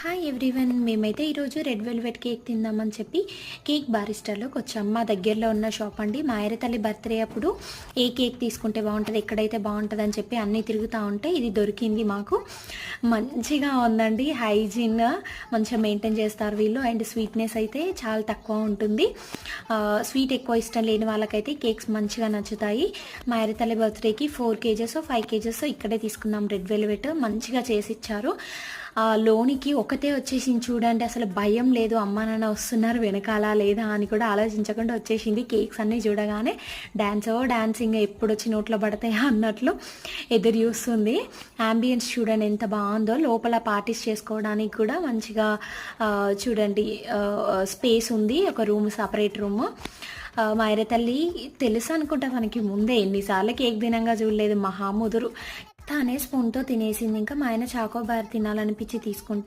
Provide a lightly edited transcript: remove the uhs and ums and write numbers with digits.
Hi everyone, మేమైతే ఈరోజు red velvet cake తిందామని చెప్పి కేక్ బారిస్టాలోకి వచ్చాం. మా దగ్గరలో ఉన్న షాప్ అండి. మా తల్లి బర్త్డే అప్పుడు ఏ కేక్ తీసుకుంటే బాగుంటుంది, ఎక్కడైతే బాగుంటుంది అని చెప్పి అన్నీ తిరుగుతూ ఉంటే ఇది దొరికింది మాకు. మంచిగా ఉందండి, హైజీన్ మంచిగా మెయింటైన్ చేస్తారు వీళ్ళు. అండ్ స్వీట్నెస్ అయితే చాలా తక్కువ ఉంటుంది. స్వీట్ ఎక్కువ ఇష్టం లేని వాళ్ళకైతే కేక్స్ మంచిగా నచ్చుతాయి. మా తల్లి బర్త్డేకి 4 kgs 5 kgs ఇక్కడే తీసుకున్నాం. రెడ్ వెల్వెట్ మంచిగా చేసి ఇచ్చారు. లోనికి ఒకటే వచ్చేసింది చూడండి. అసలు భయం లేదు, అమ్మ నాన్న వస్తున్నారు వెనకాల లేదా అని కూడా ఆలోచించకుండా వచ్చేసింది. కేక్స్ అన్నీ చూడగానే డాన్సింగ్ ఎప్పుడు వచ్చి నోట్లో పడతాయా అన్నట్లు ఎదురు చూస్తుంది. అంబియన్స్ చూడండి ఎంత బాగుందో. లోపల పార్టీస్ చేసుకోవడానికి కూడా మంచిగా చూడండి స్పేస్ ఉంది. ఒక రూమ్, సపరేట్ రూమ్. మా తల్లి తెలుసు అనుకుంటా తనకి ముందే, ఎన్నిసార్లు కేక్ తినంగా చూడలేదు. మహాముదురు తానే స్పూన్తో తినేసింది. ఇంకా మా ఆయన చాకోబార్ తినాలనిపించి తీసుకుంటే